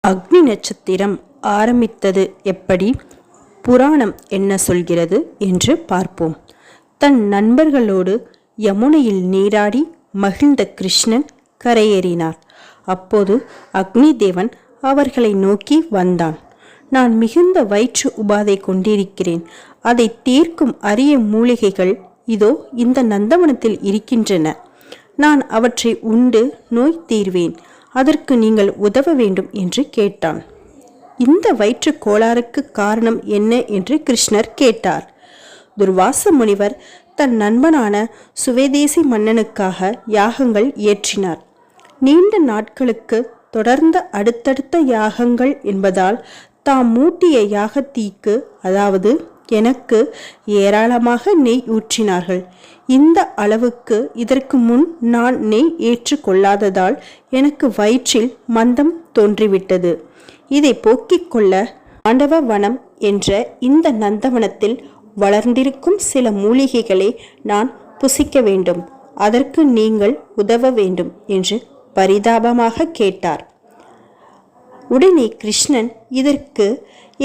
அக்னி நட்சத்திரம் ஆரம்பித்தது எப்படி, புராணம் என்ன சொல்கிறது என்று பார்ப்போம். தன் நண்பர்களோடு யமுனையில் நீராடி மகிழ்ந்த கிருஷ்ணன் கரையேறினார். அப்போது அக்னி தேவன் அவர்களை நோக்கி வந்தான். நான் மிகுந்த வயிற்று உபாதை கொண்டிருக்கிறேன். அதை தீர்க்கும் அரிய மூலிகைகள் இதோ இந்த நந்தவனத்தில் இருக்கின்றன. நான் அவற்றை உண்டு நோய் தீர்வேன். அதற்கு நீங்கள் உதவ வேண்டும் என்று கேட்டான். இந்த வயிற்று கோளாறுக்கு காரணம் என்ன என்று கிருஷ்ணர் கேட்டார். துர்வாச முனிவர் தன் நண்பனான சுவேதேசி மன்னனுக்காக யாகங்கள் இயற்றினார். நீண்ட நாட்களுக்கு தொடர்ந்த அடுத்தடுத்த யாகங்கள் என்பதால் தாம் மூட்டிய யாகத்தீக்கு, அதாவது எனக்கு, ஏராளமாக நெய் ஊற்றினார்கள். இந்த அளவுக்கு இதற்கு முன் நான் நெய் ஏற்றுக்கொள்ளாததால் எனக்கு வயிற்றில் மந்தம் தோன்றிவிட்டது. இதை போக்கிக் கொள்ள ஆண்டவ வனம் என்ற இந்த நந்தவனத்தில் வளர்ந்திருக்கும் சில மூலிகைகளை நான் புசிக்க வேண்டும். அதற்கு நீங்கள் உதவ வேண்டும் என்று பரிதாபமாக கேட்டார். உடனே கிருஷ்ணன், இதற்கு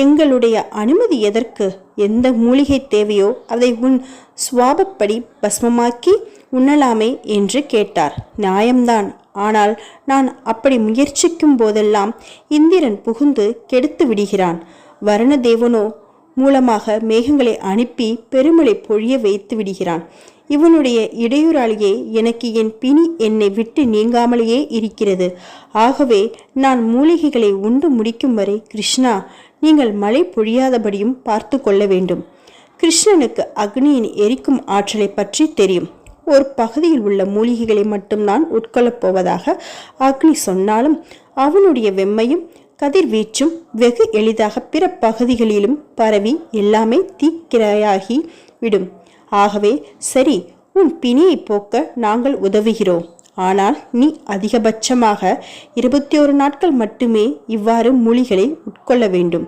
எங்களுடைய அனுமதி எதற்கு? எந்த மூலிகை தேவையோ அதை உன் சுவாபப்படி பஸ்மமாக்கி உண்ணலாமே என்று கேட்டார். நியாயம்தான். ஆனால் நான் அப்படி முயற்சிக்கும் போதெல்லாம் இந்திரன் புகுந்து கெடுத்து விடுகிறான். வருணதேவனோ மூலமாக மேகங்களை அனுப்பி பெருமழை பொழிய வைத்து விடுகிறான். இவனுடைய இடையூறாலேயே எனக்கு என் பிணி என்னை விட்டு நீங்காமலேயே இருக்கிறது. ஆகவே நான் மூலிகைகளை உண்டு முடிக்கும் வரை கிருஷ்ணா, நீங்கள் மழை பொழியாதபடியும் பார்த்து கொள்ள வேண்டும். கிருஷ்ணனுக்கு அக்னியின் எரிக்கும் ஆற்றலை பற்றி தெரியும். ஒரு பகுதியில் உள்ள மூலிகைகளை மட்டும்தான் உட்கொள்ளப் போவதாக அக்னி சொன்னாலும் அவனுடைய வெம்மையும் கதிர்வீச்சும் வெகு எளிதாக பிற பகுதிகளிலும் பரவி எல்லாமே தீக்கிரையாகி விடும். ஆகவே சரி, உன் பிணியை போக்க நாங்கள் உதவுகிறோம். ஆனால் நீ அதிகபட்சமாக 21 நாட்கள் மட்டுமே இவ்வாறு மூலிகளை உட்கொள்ள வேண்டும்.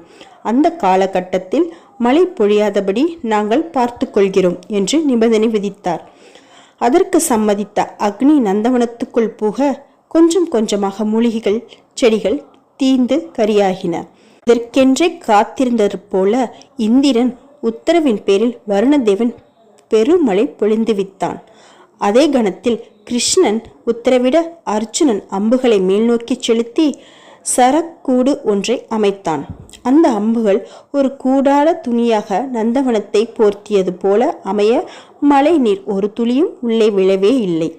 அந்த காலகட்டத்தில் மழை பொழியாதபடி நாங்கள் பார்த்து கொள்கிறோம் என்று நிபந்தனை விதித்தார். அதற்கு சம்மதித்த அக்னி நந்தவனத்துக்குள் புக கொஞ்சம் கொஞ்சமாக மூலிகைகள் செடிகள் தீந்து கரியாகின. இதற்கென்றே காத்திருந்தது போல இந்திரன் உத்தரவின் பேரில் வருணதேவன் பெருமழை பொழிந்துவித்தான். அதே கணத்தில் கிருஷ்ணன் உத்தரவிட அர்ஜுனன் அம்புகளை மேல் நோக்கி செலுத்தி சரக்கூடு ஒன்றை அமைத்தான். அந்த அம்புகள் ஒரு கூடார துணியாக நந்தவனத்தை போர்த்தியது போல அமைய மழை நீர் ஒரு துளியும் உள்ளே விழவே இல்லை.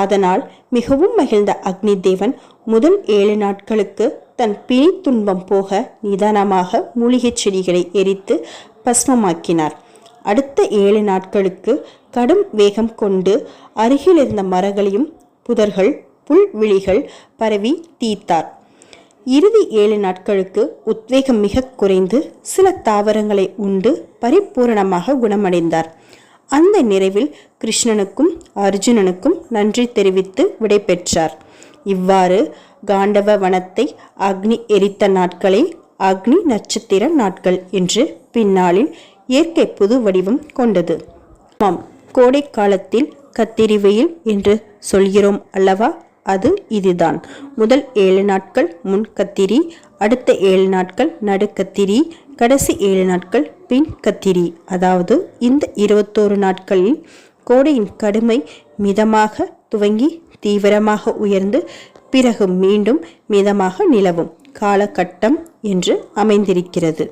அதனால் மிகவும் மகிழ்ந்த அக்னி தேவன் முதல் 7 நாட்களுக்கு தன் பிணி துன்பம் போக நிதானமாக மூலிகை செடிகளை எரித்து பஸ்மமாக்கினார். அடுத்த 7 நாட்களுக்கு கடும் வேகம் கொண்டு அருகில் இருந்த மரங்களையும் புதர்கள் புல்வெளிகள் பரவி தீர்த்தார். இறுதி 7 நாட்களுக்கு உத்வேகம் மிக குறைந்து சில தாவரங்களை உண்டு பரிபூரணமாக குணமடைந்தார். அந்த நிறைவில் கிருஷ்ணனுக்கும் அர்ஜுனனுக்கும் நன்றி தெரிவித்து விடை பெற்றார். இவ்வாறு காண்டவ வனத்தை அக்னி எரித்த நாட்களை அக்னி நட்சத்திர நாட்கள் என்று பின்னாளில் இயற்கை புது வடிவம் கொண்டது. ஆமாம், கோடை காலத்தில் கத்திரி வெயில் என்று சொல்கிறோம் அல்லவா? அது இதுதான். முதல் 7 நாட்கள் முன் கத்திரி, அடுத்த 7 நாட்கள் நடு கத்திரி, கடைசி 7 நாட்கள் பின் கத்திரி. அதாவது இந்த 21 நாட்களில் கோடையின் கடுமை மிதமாக துவங்கி தீவிரமாக உயர்ந்து பிறகு மீண்டும் மிதமாக நிலவும் காலகட்டம் என்று அமைந்திருக்கிறது.